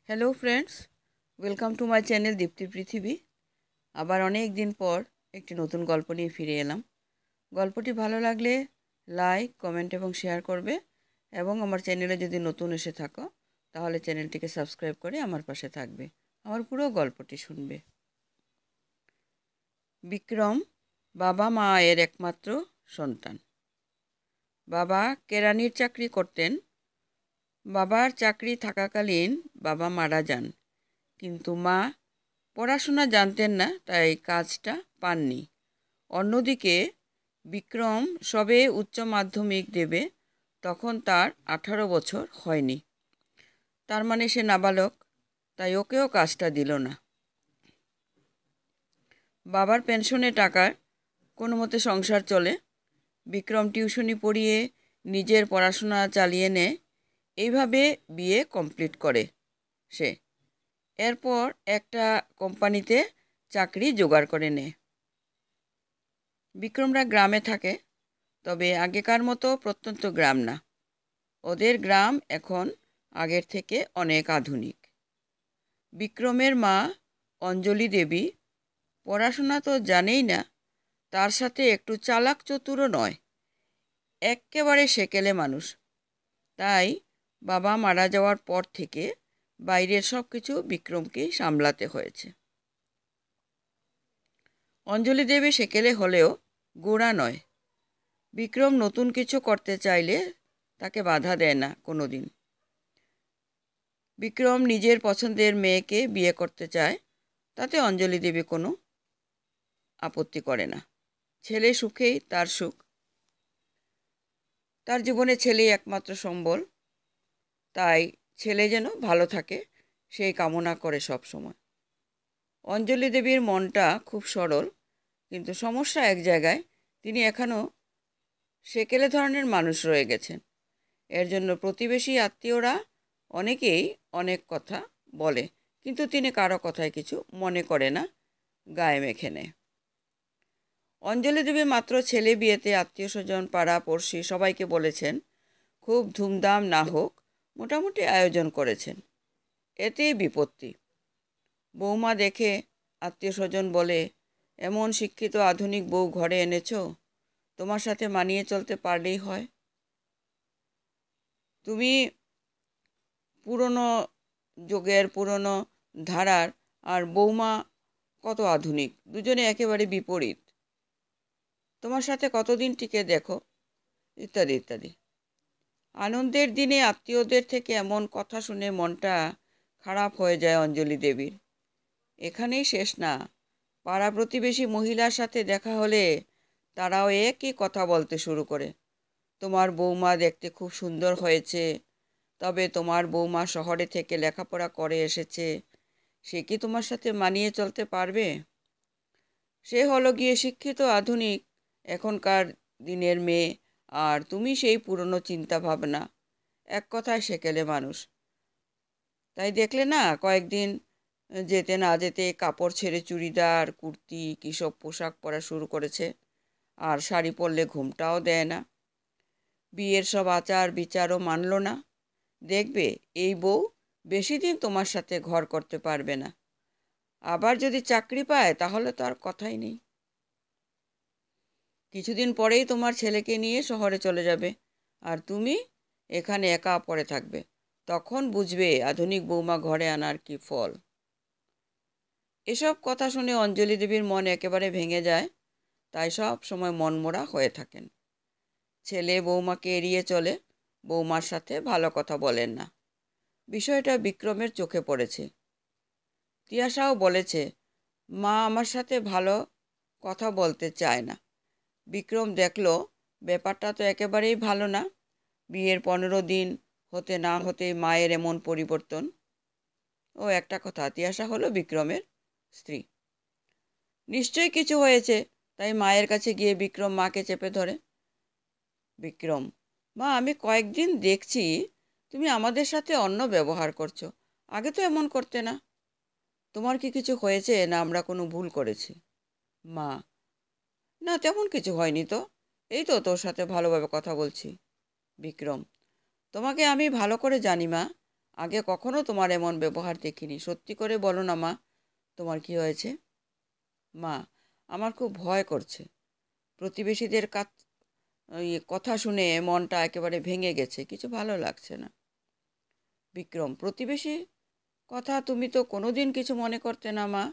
Hello friends, welcome to my channel Dipti Prithibi. আবার অনেক দিন পর একটি নতুন গল্প নিয়ে ফিরে এলাম। গল্পটি ভালো লাগলে লাইক, কমেন্ট এবং শেয়ার করবে এবং আমার চ্যানেলে যদি নতুন এসে থাকো তাহলে চ্যানেলটিকে সাবস্ক্রাইব করে আমার পাশে থাকবে, আমার পুরো গল্পটি শুনবে। বিক্রম বাবা মা এর একমাত্র সন্তান। বাবা কেরানির চাকরি করতেন। বাবার চাকরি থাকাকালীন বাবা মারা যান, কিন্তু মা পড়াশোনা জানতেন না, তাই কাজটা পাননি। অন্যদিকে বিক্রম সবে উচ্চ মাধ্যমিক দেবে, তখন তার 18 বছর হয়নি। তার মানে সে নাবালক, তাই ওকেও কাজটা দিল না। বাবার পেনশনের টাকায় কোনো মতে সংসার চলে। বিক্রম টিউশনি পড়িয়ে নিজের পড়াশোনা চালিয়ে নেয়। এইভাবে বিএ কমপ্লিট করে সে। এরপর একটা কোম্পানিতে চাকরি জোগাড় করে নেয়। বিক্রমরা গ্রামে থাকে, তবে আগেকার মতো প্রত্যন্ত গ্রাম না। ওদের গ্রাম এখন আগের থেকে অনেক আধুনিক। বিক্রমের মা অঞ্জলি দেবী পড়াশোনা তো জানেই না, তার সাথে একটু চালাক চতুরও নয়, এক্কেবারে সেকেলে মানুষ। তাই বাবা মারা যাওয়ার পর থেকে বাইরের সব কিছু বিক্রমকেই সামলাতে হয়েছে। অঞ্জলি দেবী সেকেলে হলেও গোড়া নয়। বিক্রম নতুন কিছু করতে চাইলে তাকে বাধা দেয় না কোনো দিন। বিক্রম নিজের পছন্দের মেয়েকে বিয়ে করতে চায়, তাতে অঞ্জলি দেবী কোনো আপত্তি করে না। ছেলে সুখেই তার সুখ। তার জীবনে ছেলেই একমাত্র সম্বল, তাই ছেলে যেন ভালো থাকে সেই কামনা করে সব সময়। অঞ্জলি দেবীর মনটা খুব সরল, কিন্তু সমস্যা এক জায়গায়, তিনি এখনও সেকেলে ধরনের মানুষ রয়ে গেছেন। এর জন্য প্রতিবেশী আত্মীয়রা অনেকেই অনেক কথা বলে, কিন্তু তিনি কারো কথায় কিছু মনে করে না, গায়ে মেখে নেয়। অঞ্জলি দেবী মাত্র ছেলে বিয়েতে আত্মীয় স্বজন পাড়া পড়শি সবাইকে বলেছেন খুব ধুমধাম না হোক, মোটামুটি আয়োজন করেছেন। এতেই বিপত্তি। বৌমা দেখে আত্মীয় স্বজন বলে, এমন শিক্ষিত আধুনিক বউ ঘরে এনেছ, তোমার সাথে মানিয়ে চলতে পারলেই হয়। তুমি পুরনো যুগের, পুরনো ধারার, আর বৌমা কত আধুনিক, দুজনে একেবারে বিপরীত। তোমার সাথে কতদিন টিকে দেখো, ইত্যাদি ইত্যাদি। আনন্দের দিনে আত্মীয়দের থেকে এমন কথা শুনে মনটা খারাপ হয়ে যায় অঞ্জলি দেবীর। এখানেই শেষ না, পাড়া প্রতিবেশী মহিলার সাথে দেখা হলে তারাও একই কথা বলতে শুরু করে। তোমার বৌমা দেখতে খুব সুন্দর হয়েছে, তবে তোমার বৌমা শহরে থেকে লেখাপড়া করে এসেছে, সে কি তোমার সাথে মানিয়ে চলতে পারবে? সে হলো গিয়ে শিক্ষিত আধুনিক এখনকার দিনের মেয়ে, আর তুমি সেই পুরনো চিন্তা ভাবনা। এক কথায় সেকেলে মানুষ। তাই দেখলে না, কয়েকদিন যেতে না যেতে কাপড় ছেড়ে চুড়িদার, কুর্তি কিসব পোশাক পরা শুরু করেছে, আর শাড়ি পরলে ঘুমটাও দেয় না। বিয়ের সব আচার বিচারও মানল না। দেখবে এই বউ বেশি দিন তোমার সাথে ঘর করতে পারবে না। আবার যদি চাকরি পায় তাহলে তো আর কথাই নেই। কিছুদিন পরেই তোমার ছেলেকে নিয়ে শহরে চলে যাবে, আর তুমি এখানে একা পড়ে থাকবে। তখন বুঝবে আধুনিক বৌমা ঘরে আনার কি ফল। এসব কথা শুনে অঞ্জলি দেবীর মন একেবারে ভেঙে যায়, তাই সব সময় মনমরা হয়ে থাকেন। ছেলে বৌমাকে এড়িয়ে চলে, বৌমার সাথে ভালো কথা বলেন না। বিষয়টা বিক্রমের চোখে পড়েছে। তিয়াশাও বলেছে, মা আমার সাথে ভালো কথা বলতে চায় না। বিক্রম দেখল ব্যাপারটা তো একেবারেই ভালো না। বিয়ের 15 দিন হতে না হতে মায়ের এমন পরিবর্তন। ও একটা কথা, তিয়াশা হলো বিক্রমের স্ত্রী। নিশ্চয়ই কিছু হয়েছে, তাই মায়ের কাছে গিয়ে বিক্রম মাকে চেপে ধরে। বিক্রম, মা আমি কয়েকদিন দেখছি তুমি আমাদের সাথে অন্য ব্যবহার করছো, আগে তো এমন করতে না। তোমার কি কিছু হয়েছে, না আমরা কোনো ভুল করেছি? মা, না তেমন কিছু হয়নি তো, এই তো তোর সাথে ভালোভাবে কথা বলছি। বিক্রম, তোমাকে আমি ভালো করে জানি মা, আগে কখনো তোমার এমন ব্যবহার দেখিনি। সত্যি করে বলো না মা, তোমার কি হয়েছে? মা, আমার খুব ভয় করছে। প্রতিবেশীদের কথা শুনে মনটা একেবারে ভেঙে গেছে, কিছু ভালো লাগছে না। বিক্রম, প্রতিবেশী কথা তুমি তো কোনোদিন কিছু মনে করতে না মা।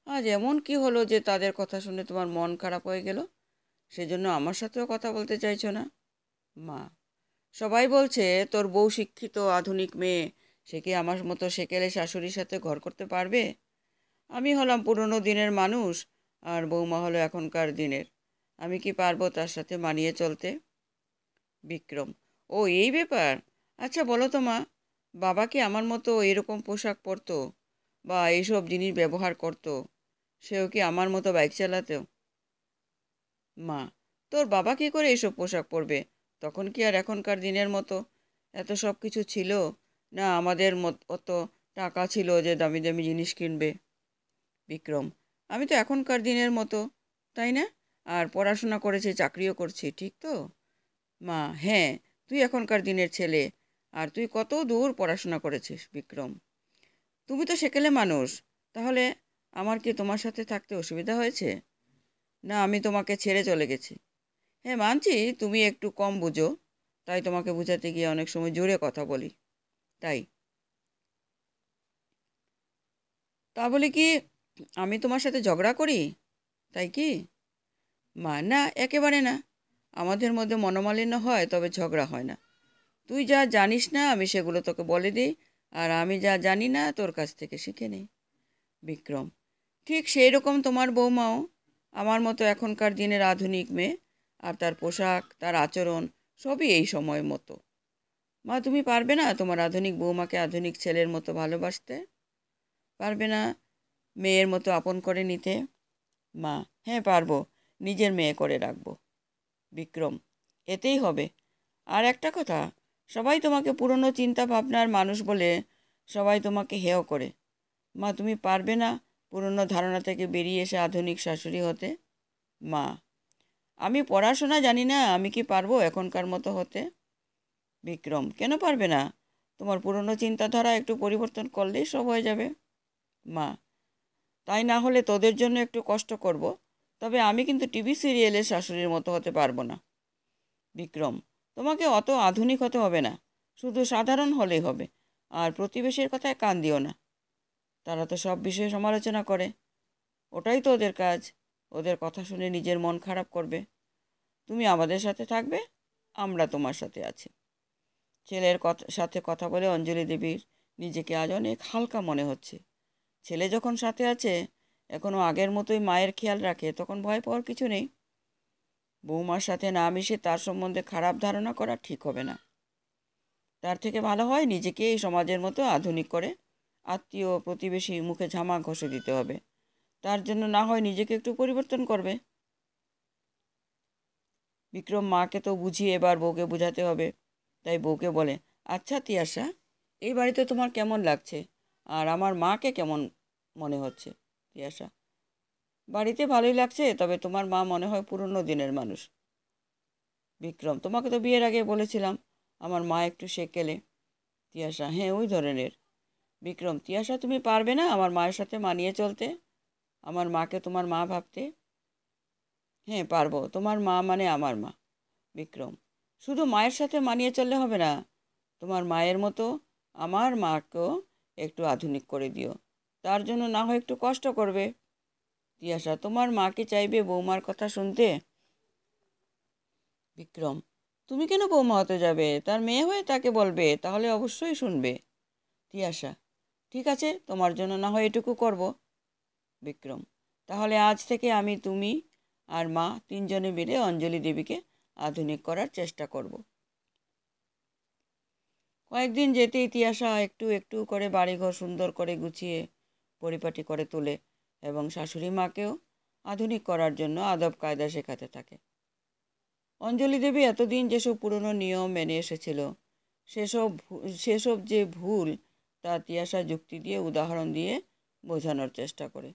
আজ এমন কি হলো যে তাদের কথা শুনে তোমার মন খারাপ হয়ে গেল? সেজন্য আমার সাথেও কথা বলতে চাইছো না? মা, সবাই বলছে তোর বউ শিক্ষিত আধুনিক মেয়ে, সে কি আমার মতো সেকেলে শাশুড়ির সাথে ঘর করতে পারবে? আমি হলাম পুরনো দিনের মানুষ, আর বৌমা হলো এখনকার দিনের। আমি কি পারবো তার সাথে মানিয়ে চলতে? বিক্রম, ও এই ব্যাপার। আচ্ছা বলো তো মা, বাবা কি আমার মতো এরকম পোশাক পরতো বা এইসব জিনিস ব্যবহার করতো? সেও কি আমার মতো বাইক চালাতো? মা, তোর বাবা কি করে এইসব পোশাক পরবে? তখন কি আর এখনকার দিনের মতো এত সব কিছু ছিল? না আমাদের অত টাকা ছিল যে দামি দামি জিনিস কিনবে? বিক্রম, আমি তো এখনকার দিনের মতো, তাই না? আর পড়াশোনা করেছি, চাকরিও করছি, ঠিক তো? মা, হ্যাঁ, তুই এখনকার দিনের ছেলে। আর তুই কত দূর পড়াশোনা করেছিস বিক্রম? তুমি তো সেকেলে মানুষ। তাহলে আমার কি তোমার সাথে থাকতে অসুবিধা হয়েছে? না আমি তোমাকে ছেড়ে চলে গেছি? হ্যাঁ মানছি তুমি একটু কম বুঝো, তাই তোমাকে বোঝাতে গিয়ে অনেক সময় জোরে কথা বলি, তাই। তা বলে কি আমি তোমার সাথে ঝগড়া করি, তাই কি? মা, না একেবারে না। আমাদের মধ্যে মনোমালিন্য হয়, তবে ঝগড়া হয় না। তুই যা জানিস না আমি সেগুলো তোকে বলে দিই, আর আমি যা জানি না তোর কাছ থেকে শিখে নিই। বিক্রম, ঠিক সেই রকম তোমার বৌমাও আমার মতো এখনকার দিনের আধুনিক মেয়ে, আর তার পোশাক, তার আচরণ সবই এই সময়ের মতো। মা, তুমি পারবে না তোমার আধুনিক বৌমাকে আধুনিক ছেলের মতো ভালোবাসতে? পারবে না মেয়ের মতো আপন করে নিতে? মা, হ্যাঁ পারবো, নিজের মেয়ে করে রাখবো। বিক্রম, এতেই হবে। আর একটা কথা, সবাই তোমাকে পুরনো চিন্তা ভাবনার মানুষ বলে সবাই তোমাকে হেয় করে। মা, তুমি পারবে না পুরনো ধারণা থেকে বেরিয়ে এসে আধুনিক শাশুড়ি হতে? মা, আমি পড়াশোনা জানি না, আমি কি পারবো এখনকার মতো হতে? বিক্রম, কেন পারবে না? তোমার পুরনো চিন্তাধারা একটু পরিবর্তন করলেই সব হয়ে যাবে। মা, তাই না হলে তোদের জন্য একটু কষ্ট করব, তবে আমি কিন্তু টিভি সিরিয়ালের শাশুড়ির মতো হতে পারবো না। বিক্রম, তোমাকে অত আধুনিক হতে হবে না, শুধু সাধারণ হলেই হবে। আর প্রতিবেশীর কথায় কান দিও না, তারা তো সব বিষয়ে সমালোচনা করে। ওটাই তো ওদের কাজ, ওদের কথা শুনে নিজের মন খারাপ করবে। তুমি আমাদের সাথে থাকবে, আমরা তোমার সাথে আছি। ছেলের সাথে কথা বলে অঞ্জলি দেবীর নিজেকে আজ অনেক হালকা মনে হচ্ছে। ছেলে যখন সাথে আছে, এখনও আগের মতোই মায়ের খেয়াল রাখে, তখন ভয় পাওয়ার কিছু নেই। বৌমার সাথে না মিশে তার সম্বন্ধে খারাপ ধারণা করা ঠিক হবে না। তার থেকে ভালো হয় নিজেকে এই সমাজের মতো আধুনিক করে আত্মীয় প্রতিবেশী মুখে ঝামা ঘষে দিতে হবে। তার জন্য না হয় নিজেকে একটু পরিবর্তন করবে। বিক্রম, মাকে তো বুঝিয়ে এবার বউকে বোঝাতে হবে। তাই বউকে বলে, আচ্ছা তিয়াশা, এই বাড়িতে তোমার কেমন লাগছে? আর আমার মাকে কেমন মনে হচ্ছে? তিয়াশা, বাড়িতে ভালোই লাগছে, তবে তোমার মা মনে হয় পুরনো দিনের মানুষ। বিক্রম, তোমাকে তো বিয়ের আগে বলেছিলাম আমার মা একটু সেকেলে। তিয়াশা, হ্যাঁ ওই ধরনের। বিক্রম, তিয়াশা তুমি পারবে না আমার মায়ের সাথে মানিয়ে চলতে, আমার মাকে তোমার মা ভাবতে? হ্যাঁ পারবো, তোমার মা মানে আমার মা। বিক্রম, শুধু মায়ের সাথে মানিয়ে চললে হবে না, তোমার মায়ের মতো আমার মাকেও একটু আধুনিক করে দিও। তার জন্য না হয় একটু কষ্ট করবে। তিয়াশা, তোমার মা কি চাইবে বৌমার কথা শুনতে? বিক্রম, তুমি কেন বৌমা হতে যাবে? তার মেয়ে হয়ে তাকে বলবে, তাহলে অবশ্যই শুনবে। তিয়াশা, ঠিক আছে, তোমার জন্য না হয় এটুকু করব। বিক্রম, তাহলে আজ থেকে আমি, তুমি আর মা তিনজনে মিলে অঞ্জলি দেবীকে আধুনিক করার চেষ্টা করব। কয়েকদিন যেতেই তিয়াশা একটু একটু করে বাড়িঘর সুন্দর করে গুছিয়ে পরিপাটি করে তোলে এবং শাশুড়ি মাকেও আধুনিক করার জন্য আদব কায়দা শেখাতে থাকে। অঞ্জলি দেবী এতদিন যেসব পুরনো নিয়ম মেনে এসেছিল, সেসব যে ভুল, তা তিয়াশা যুক্তি দিয়ে, উদাহরণ দিয়ে বোঝানোর চেষ্টা করে।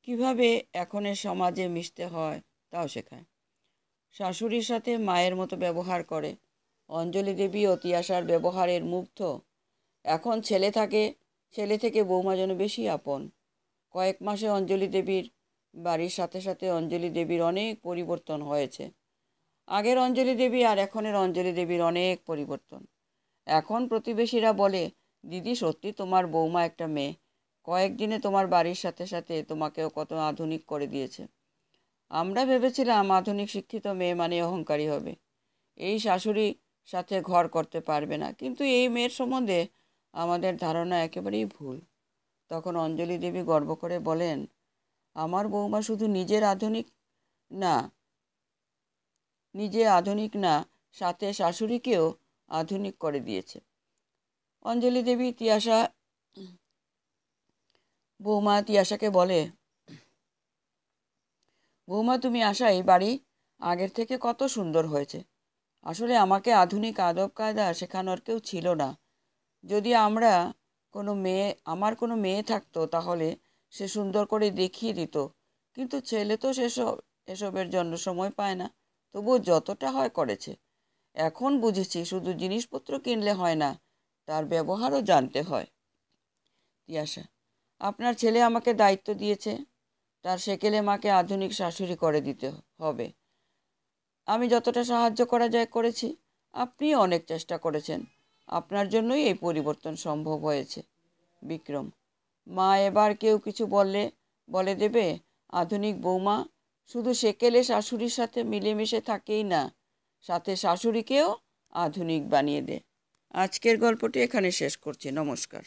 কিভাবে এখনের সমাজে মিশতে হয় তাও শেখায়। শাশুড়ির সাথে মায়ের মতো ব্যবহার করে। অঞ্জলি দেবী ও তিয়াশার ব্যবহারের মুগ্ধ, এখন ছেলে থেকে বৌমা যেন বেশি আপন। কয়েক মাসে অঞ্জলি দেবীর বাড়ির সাথে সাথে অঞ্জলি দেবীর অনেক পরিবর্তন হয়েছে। আগের অঞ্জলি দেবী আর এখনের অঞ্জলি দেবীর অনেক পরিবর্তন। এখন প্রতিবেশীরা বলে, দিদি সত্যি তোমার বৌমা একটা মেয়ে, কয়েকদিনে তোমার বাড়ির সাথে সাথে তোমাকেও কত আধুনিক করে দিয়েছে। আমরা ভেবেছিলাম আধুনিক শিক্ষিত মেয়ে মানে অহংকারী হবে, এই শাশুড়ি সাথে ঘর করতে পারবে না, কিন্তু এই মেয়ের সম্বন্ধে আমাদের ধারণা একেবারেই ভুল। তখন অঞ্জলি দেবী গর্ব করে বলেন, আমার বৌমা শুধু না নিজে আধুনিক না, সাথে শাশুড়িকেও আধুনিক করে দিয়েছে। অঞ্জলি দেবী তিয়াশাকে বলে, বৌমা তুমি আসা এই বাড়ি আগের থেকে কত সুন্দর হয়েছে। আসলে আমাকে আধুনিক আদব কায়দা শেখানোর কেউ ছিল না। যদি আমার কোনো মেয়ে থাকতো তাহলে সে সুন্দর করে দেখিয়ে দিত, কিন্তু ছেলে তো এসবের জন্য সময় পায় না। তবুও যতটা হয় করেছে। এখন বুঝেছি শুধু জিনিসপত্র কিনলে হয় না, তার ব্যবহারও জানতে হয়। তিয়াশা, আপনার ছেলে আমাকে দায়িত্ব দিয়েছে, তার সেকেলে মাকে আধুনিক শাশুড়ি করে দিতে হবে। আমি যতটা সাহায্য করা যায় করেছি, আপনিও অনেক চেষ্টা করেছেন, আপনার জন্যই এই পরিবর্তন সম্ভব হয়েছে। বিক্রম, মা এবার কেউ কিছু বলে দেবে, আধুনিক বৌমা শুধু সেকেলে শাশুড়ির সাথে মিলেমিশে থাকেই না, সাথে শাশুড়িকেও আধুনিক বানিয়ে দেয়। আজকের গল্পটি এখানে শেষ করছি। নমস্কার।